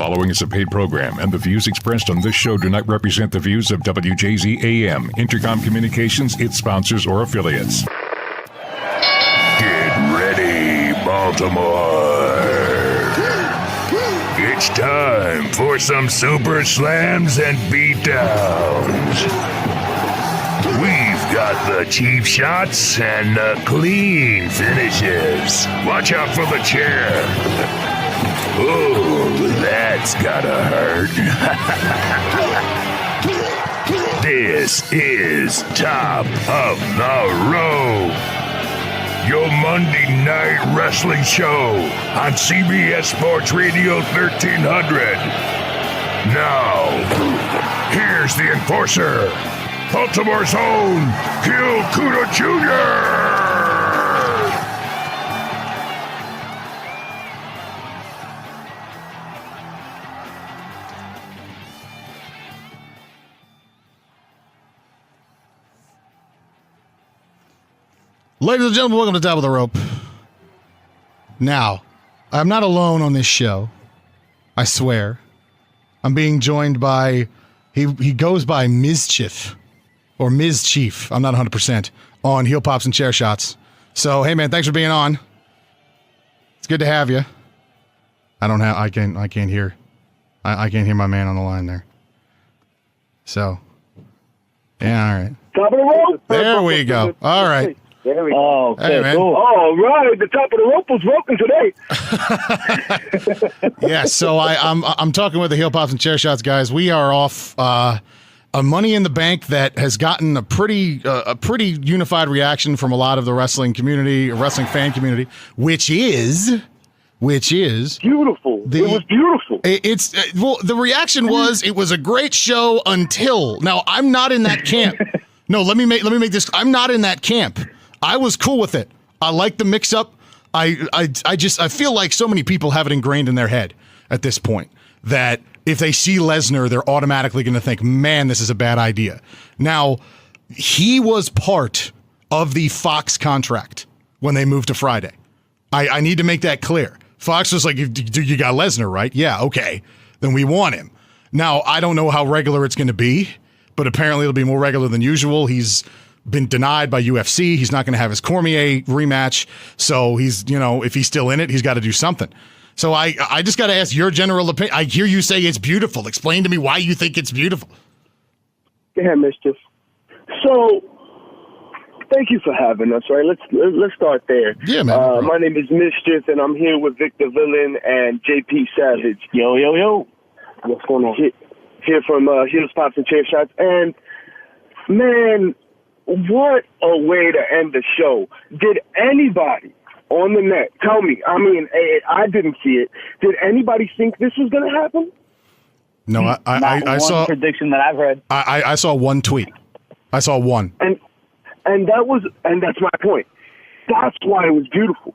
following is a paid program, and the views expressed on this show do not represent the views of WJZ AM, Intercom Communications, its sponsors, or affiliates. Get ready, Baltimore. It's time for some super slams and beatdowns. We've got the cheap shots and the clean finishes. Watch out for the chair. Oh, that's gotta hurt. This is Top of the Rope, your Monday night wrestling show on CBS Sports Radio 1300. Now, here's the enforcer, Baltimore's own Gil Cuda Jr. Ladies and gentlemen, welcome to Top of the Rope. Now, I'm not alone on this show. I swear. I'm being joined by, he goes by Mischief, or Ms. Chief, I'm not 100%, on Heel Pops and Chair Shots. So, hey man, thanks for being on. It's good to have you. I can't hear my man on the line there. So, yeah, all right. Top of the rope. There we go. All right. There we go. Oh, okay, hey, man. Cool. All right, the top of the rope was broken today. Yeah, so I'm talking with the Heel Pops and Chair Shots guys. We are off a Money in the Bank that has gotten a pretty unified reaction from a lot of the wrestling community, wrestling fan community, which is Beautiful. It was beautiful. The reaction was it was a great show until now. I'm not in that camp. No, let me make this. I'm not in that camp. I was cool with it. I like the mix up. I feel like so many people have it ingrained in their head at this point that if they see Lesnar, they're automatically going to think, man, this is a bad idea. Now, he was part of the Fox contract when they moved to Friday. I need to make that clear. Fox was like, you got Lesnar, right? Yeah, okay. Then we want him. Now, I don't know how regular it's going to be, but apparently it'll be more regular than usual. He's been denied by UFC. He's not going to have his Cormier rematch. So he's, if he's still in it, he's got to do something. So I just got to ask your general opinion. I hear you say it's beautiful. Explain to me why you think it's beautiful. Go ahead, Mischief. So, thank you for having us, right? Let's start there. Yeah, man. My name is Mischief, and I'm here with Victor Villain and JP Savage. Yo. What's going on? Here from Heels, Pops, and Chair Shots. And, man, what a way to end the show. Did anybody on the net tell me, I didn't see it, did anybody think this was going to happen? No, I saw prediction that I've heard. I saw one tweet. I saw one. And that's my point. That's why it was beautiful.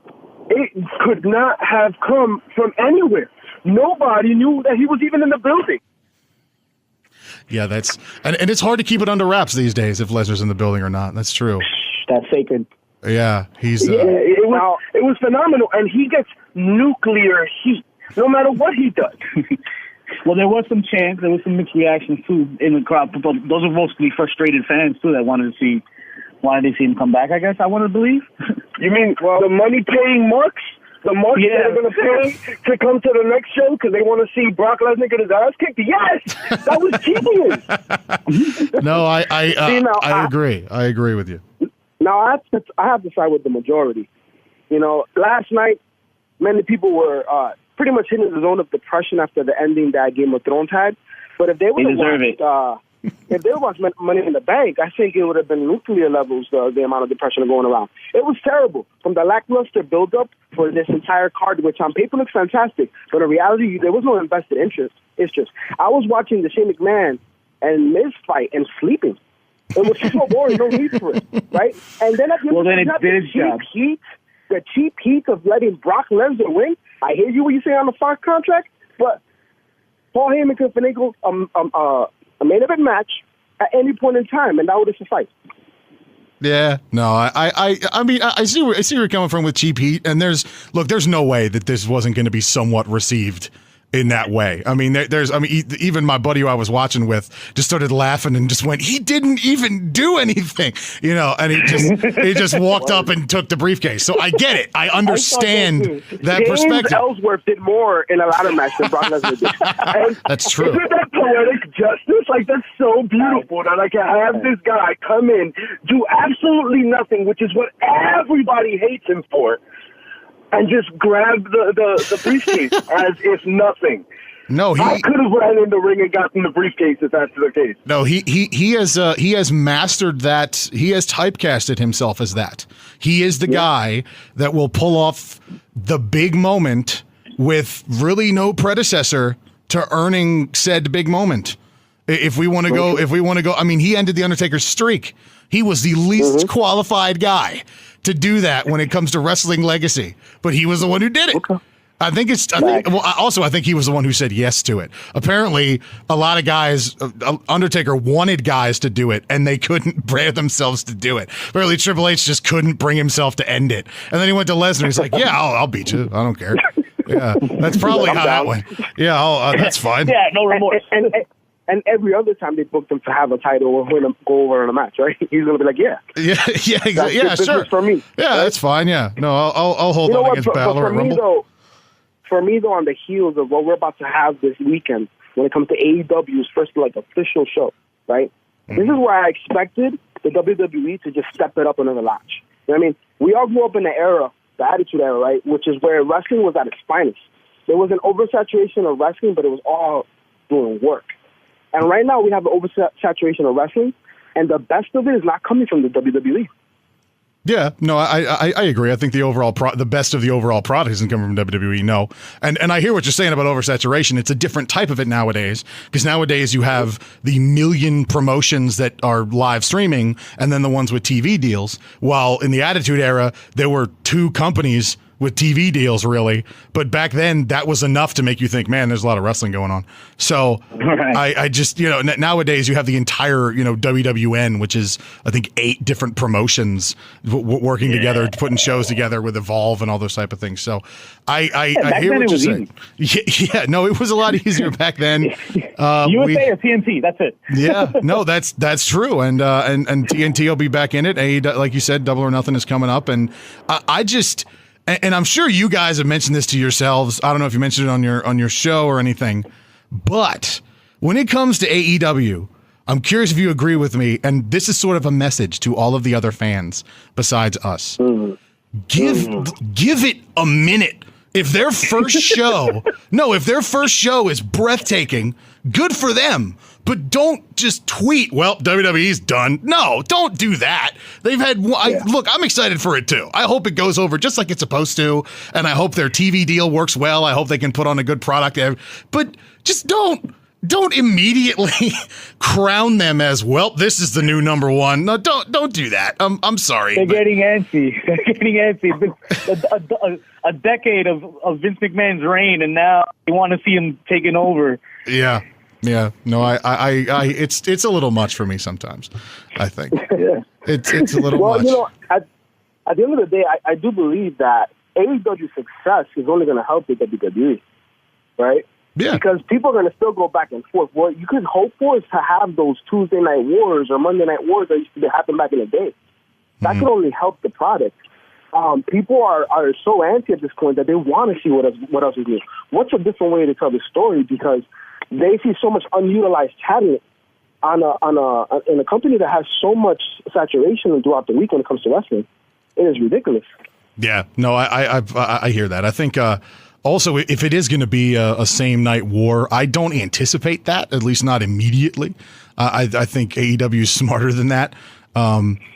It could not have come from anywhere. Nobody knew that he was even in the building. Yeah, and it's hard to keep it under wraps these days if Lesnar's in the building or not. That's true. That's sacred. Yeah, he's. It was phenomenal, and he gets nuclear heat no matter what he does. Well, there was some chants, there was some mixed reactions too in the crowd. But those are mostly frustrated fans too that wanted to see him come back. I guess I want to believe. You mean the money-paying marks? The marks that are going to pay to come to the next show because they want to see Brock Lesnar get his ass kicked? Yes! That was genius! No, I agree. I agree with you. Now, I have to side with the majority. Last night, many people were pretty much hitting the zone of depression after the ending that Game of Thrones had. But if they would have watched Money in the Bank, I think it would have been nuclear levels, the amount of depression going around. It was terrible. From the lackluster build-up for this entire card, which on paper looks fantastic, but in reality, there was no invested interest. It's just, I was watching the Shane McMahon and Miz fight and sleeping. It was so boring, no need for it, right? And then the cheap heat of letting Brock Lesnar win. I hear you what you say on the Fox contract, but Paul Heyman could finagle a main event match at any point in time, and that would have sufficed. Yeah, no, I mean, I see where you're coming from with cheap heat, and there's no way that this wasn't going to be somewhat received in that way. I mean, even my buddy who I was watching with just started laughing and just went, he didn't even do anything, and he just walked up and took the briefcase. So I get it. I understand that James perspective. Ellsworth did more in a ladder match than Brock Lesnar did. That's true. Isn't that poetic justice? Like, that's so beautiful that I can have this guy come in, do absolutely nothing, which is what everybody hates him for, and just grab the briefcase as if nothing. No, I could have ran in the ring and gotten the briefcase if that's the case. No, he has mastered that. He has typecasted himself as that. He is the guy that will pull off the big moment with really no predecessor to earning said big moment. If we want to go, I mean, he ended the Undertaker's streak. He was the least qualified guy to do that when it comes to wrestling legacy, but he was the one who did it. Okay. I think he was the one who said yes to it. Apparently, a lot of guys, Undertaker wanted guys to do it, and they couldn't bring themselves to do it. Apparently, Triple H just couldn't bring himself to end it. And then he went to Lesnar. He's like, yeah, I'll beat you. I don't care. Yeah, that's probably how that went. Yeah, that's fine. Yeah, no remorse. And every other time they booked him to have a title or go over in a match, right? He's gonna be like, sure. For me, that's fine. Yeah, no, I'll hold on against Balor at Rumble. For me, though, on the heels of what we're about to have this weekend, when it comes to AEW's first official show, right? This is where I expected the WWE to just step it up another notch. You know what I mean? We all grew up in the era, the Attitude Era, right? Which is where wrestling was at its finest. There was an oversaturation of wrestling, but it was all doing work. And right now we have an oversaturation of wrestling, and the best of it is not coming from the WWE. Yeah, no, I agree. I think the best of the overall product isn't coming from WWE. No, and I hear what you're saying about oversaturation. It's a different type of it nowadays, because nowadays you have the million promotions that are live streaming, and then the ones with TV deals. While in the Attitude Era, there were two companies with TV deals, really. But back then, that was enough to make you think, man, there's a lot of wrestling going on. So I just, nowadays you have the entire, WWN, which is, I think, 8 different promotions working together, putting shows together with Evolve and all those type of things. So I hear what you're saying. Yeah, no, it was a lot easier back then. USA or TNT, that's it. Yeah, no, that's true. And TNT will be back in it. Like you said, Double or Nothing is coming up. And I just... And I'm sure you guys have mentioned this to yourselves. I don't know if you mentioned it on your show or anything, but when it comes to AEW, I'm curious if you agree with me. And this is sort of a message to all of the other fans besides us. Give it a minute. If their first show is breathtaking, good for them. But don't just tweet, well, WWE's done. No, don't do that. They've had look, I'm excited for it too. I hope it goes over just like it's supposed to, and I hope their TV deal works well. I hope they can put on a good product. But just don't immediately crown them as, well, this is the new number one. No, don't do that. I'm sorry. They're getting antsy. A decade of Vince McMahon's reign, and now they want to see him taking over. Yeah. Yeah, no, it's a little much for me sometimes. I think it's a little much. At the end of the day, I do believe that AEW's success is only going to help the WWE, right? Yeah, because people are going to still go back and forth. What you could hope for is to have those Tuesday night wars or Monday night wars that used to happen back in the day. That could only help the product. People are so antsy at this point that they want to see what else is new. What's a different way to tell the story? Because they see so much unutilized talent in a company that has so much saturation throughout the week when it comes to wrestling. It is ridiculous. Yeah, no, I hear that. I think also if it is going to be a same night war, I don't anticipate that, at least not immediately. I think AEW is smarter than that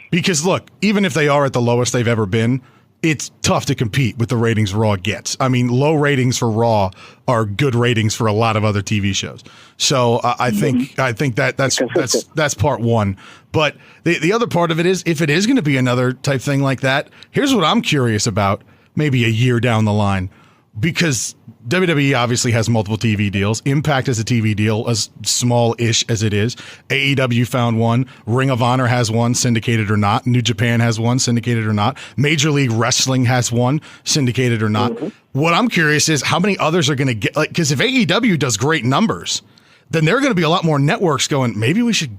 because look, even if they are at the lowest they've ever been, it's tough to compete with the ratings Raw gets. I mean, low ratings for Raw are good ratings for a lot of other TV shows. So I think that's part one. But the other part of it is, if it is going to be another type thing like that, here's what I'm curious about. Maybe a year down the line, because WWE obviously has multiple TV deals. Impact has a TV deal, as small-ish as it is. AEW found one. Ring of Honor has one, syndicated or not. New Japan has one, syndicated or not. Major League Wrestling has one, syndicated or not. Mm-hmm. What I'm curious is how many others are going to get, like, because if AEW does great numbers, then there are going to be a lot more networks going, maybe we should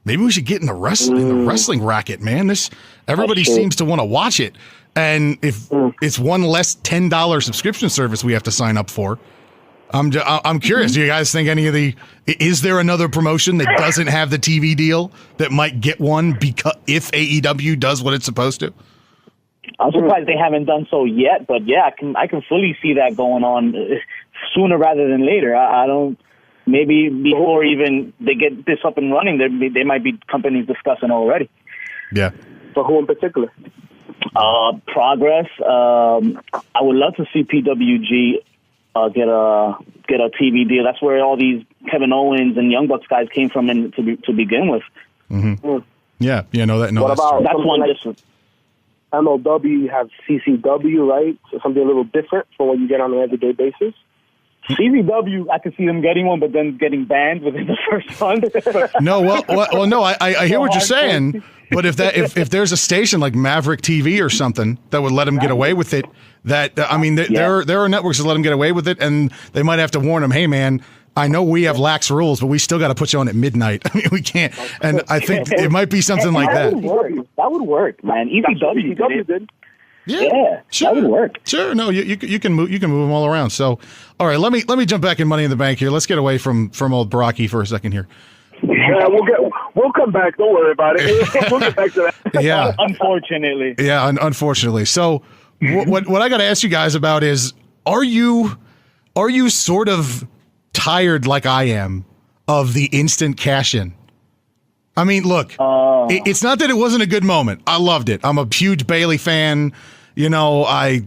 get in the wrestling racket, man. Everybody seems to want to watch it. And if it's one less $10 subscription service we have to sign up for, I'm curious. Do you guys think is there another promotion that doesn't have the TV deal that might get one because if AEW does what it's supposed to? I'm surprised they haven't done so yet, but yeah, I can fully see that going on sooner rather than later. I don't. Maybe before even they get this up and running, there might be companies discussing already. Yeah. For who in particular? Progress. I would love to see PWG get a TV deal. That's where all these Kevin Owens and Young Bucks guys came from, to begin with. Mm-hmm. Yeah. No, what that's about true. That's one like difference. MLW? You have CCW, right? So something a little different from what you get on an everyday basis. CZW, I could see them getting one, but then getting banned within the first month. No, no, I hear what you're saying, but if there's a station like Maverick TV or something that would let them get away with it, there are networks that let them get away with it, and they might have to warn them, hey man, I know we have lax rules, but we still got to put you on at midnight. I mean, we can't, and I think it might be something like that. That would work, man. ECW did. Yeah, sure. That would work. Sure, no, you can move them all around. So, all right, let me jump back in Money in the Bank here. Let's get away from old Baraki for a second here. Yeah, we'll come back. Don't worry about it. We'll get back to that. Yeah, unfortunately. Yeah, unfortunately. So, what I got to ask you guys about is, are you sort of tired like I am of the instant cash in? I mean, look, it's not that it wasn't a good moment. I loved it. I'm a huge Bailey fan. You know, I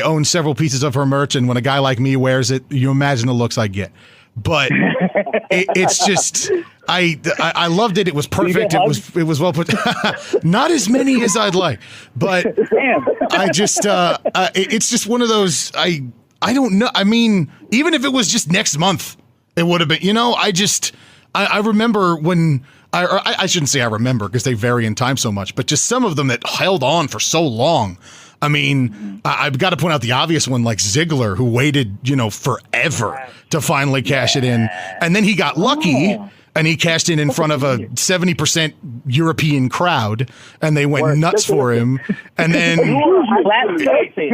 own several pieces of her merch, and when a guy like me wears it, you imagine the looks I get. But it's just, I loved it. It was perfect. It was well put. Not as many as I'd like, but I just, it's just one of those. I don't know. I mean, even if it was just next month, it would have been. You know, I remember when I shouldn't say I remember because they vary in time so much, but just some of them that held on for so long. I mean, I've got to point out the obvious one, like Ziggler, who waited, forever to finally cash it in. And then he got lucky and he cashed in front of a 70% European crowd and they went nuts for him. And then you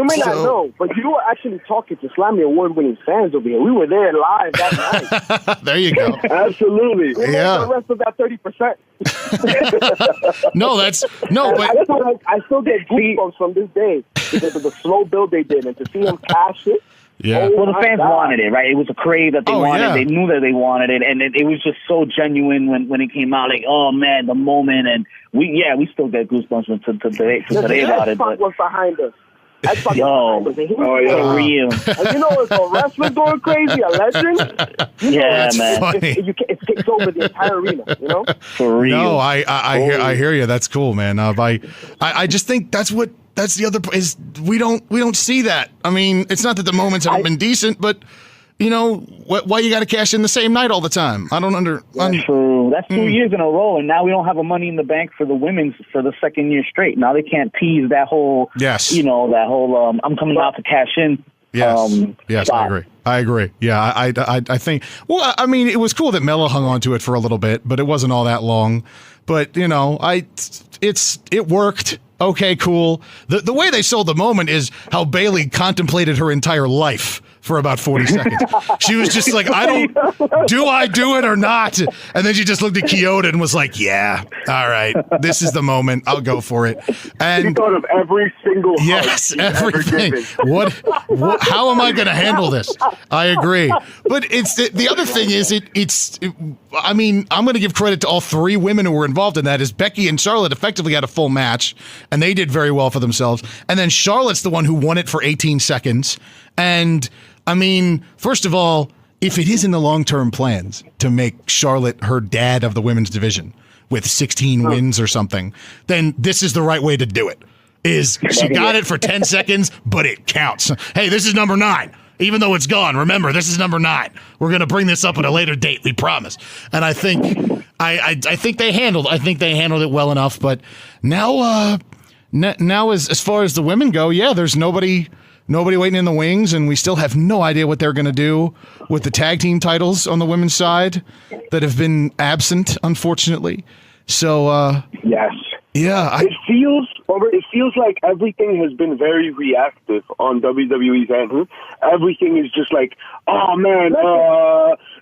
may not know, but you were actually talking to Slammy award-winning fans over here. We were there live that night. There you go. Absolutely. Yeah. The rest of that 30%. But I still get goosebumps from this day because of the slow build they did, and to see him cash it. Yeah. Well, the fans wanted it, right? It was a crave that they wanted. Yeah. They knew that they wanted it, and it was just so genuine when it came out. Like, oh man, the moment, and we still get goosebumps today about it. But was behind us. For real. And if a wrestler going crazy, a legend, man, it takes over the entire arena. For real. No, I hear you. That's cool, man. I just think that's the other is we don't see that. I mean, it's not that the moments haven't been decent, but why you got to cash in the same night all the time? I don't True. That's 2 years in a row, and now we don't have a Money in the Bank for the women's for the second year straight. Now they can't tease that whole. Yes. That whole I'm coming out to cash in. Yes. Yes, spot. I agree. Yeah, I think. Well, I mean, it was cool that Melo hung on to it for a little bit, but it wasn't all that long. But it worked. Okay, cool. The way they sold the moment is how Bailey contemplated her entire life for about 40 seconds. She was just like, do I do it or not? And then she just looked at Kyoto and was like, yeah, all right, this is the moment. I'll go for it. And she thought of every single everything. How am I going to handle this? I agree. But it's the other thing is I mean, I'm going to give credit to all three women who were involved in that. Is Becky and Charlotte effectively had a full match, and they did very well for themselves. And then Charlotte's the one who won it for 18 seconds. And I mean, first of all, if it is in the long-term plans to make Charlotte her dad of the women's division with 16 wins or something, then this is the right way to do it. She got it for 10 seconds, but it counts. Hey, this is number 9. even though it's gone. Remember, this is number 9. We're going to bring this up at a later date, we promise. And I think I think they handled it well enough. But now as far as the women go, there's nobody waiting in the wings, and we still have no idea what they're going to do with the tag team titles on the women's side that have been absent, unfortunately. So yes. Yeah, it feels like everything has been very reactive on WWE's end. Everything is just like, oh man,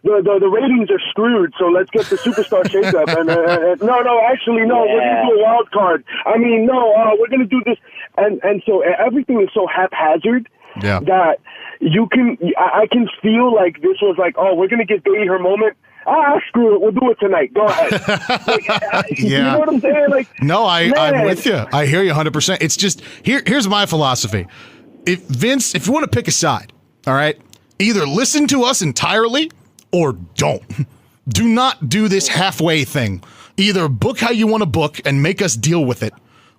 the ratings are screwed, so let's get the superstar shakeup. And actually, we're gonna do a wild card. I mean, we're gonna do this, and so everything is so haphazard that I can feel like this was like, oh, we're gonna give Bayley her moment. Screw it. We'll do it tonight. Go ahead. You know what I'm saying? Like, no, I'm with you. I hear you 100%. It's just here's my philosophy. If you want to pick a side, all right, either listen to us entirely or don't. Do not do this halfway thing. Either book how you want to book and make us deal with it,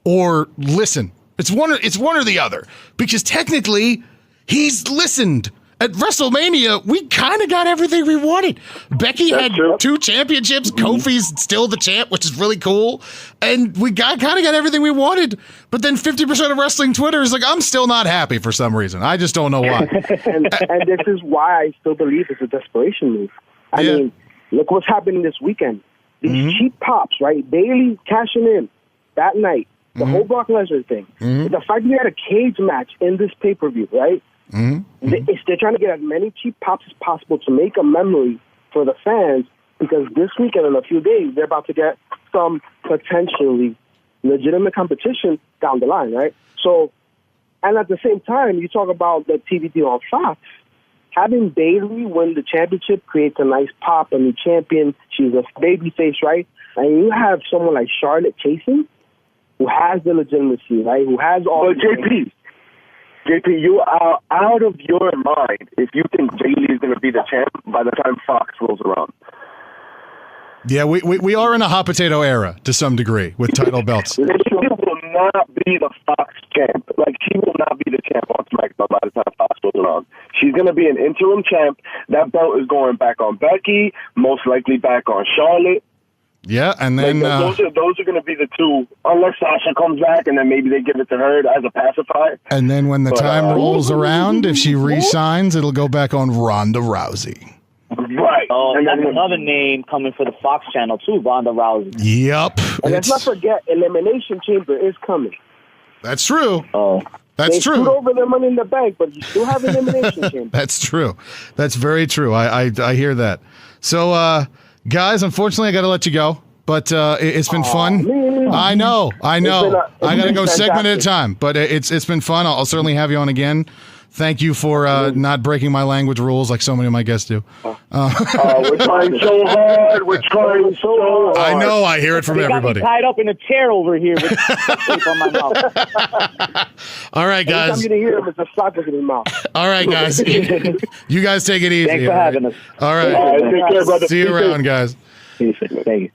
or listen. It's one or the other. Because technically, he's listened. At WrestleMania, we kind of got everything we wanted. Becky had 2 championships. Kofi's still the champ, which is really cool. And we kind of got everything we wanted. But then 50% of wrestling Twitter is like, I'm still not happy for some reason. I just don't know why. and this is why I still believe it's a desperation move. I mean, look what's happening this weekend. These cheap pops, right? Bayley cashing in that night. The whole Brock Lesnar thing. The fact that we had a cage match in this pay-per-view, right? They're trying to get as many cheap pops as possible to make a memory for the fans, because this weekend in a few days they're about to get some potentially legitimate competition down the line, right? So, and at the same time, you talk about the TV deal on Fox. Having Bayley win the championship creates a nice pop, a new champion. She's a baby face, right? And you have someone like Charlotte chasing, who has the legitimacy, right? Who has all. JP, you are out of your mind if you think Bayley is going to be the champ by the time Fox rolls around. Yeah, we are in a hot potato era to some degree with title belts. She will not be the Fox champ. Like, she will not be the champ on SmackDown by the time Fox rolls around. She's going to be an interim champ. That belt is going back on Becky, most likely back on Charlotte. Yeah, and then those are going to be the two, unless Sasha comes back, and then maybe they give it to her as a pacifier. And then when the time rolls around, if she re-signs, it'll go back on Ronda Rousey. Right. Oh, and that's another name coming for the Fox channel too, Ronda Rousey. Yep. And let's not forget, Elimination Chamber is coming. That's true. Oh. That's true. They screwed over their Money in the Bank, but you still have Elimination Chamber. That's true. That's very true. I hear that. So, guys, unfortunately, I got to let you go. But it's been fun. Man. I know. I got to go segment at a time. But it's been fun. I'll certainly have you on again. Thank you for not breaking my language rules like so many of my guests do. We're trying so hard. We're trying so hard. I know. I hear it from everybody. Got me tied up in a chair over here with tape on my mouth. All right, guys. Every time you hear him, it's a sock in his mouth. All right, guys. You guys take it easy. Thanks for having us. All right. Take care, brother. See you around, guys. Thank you.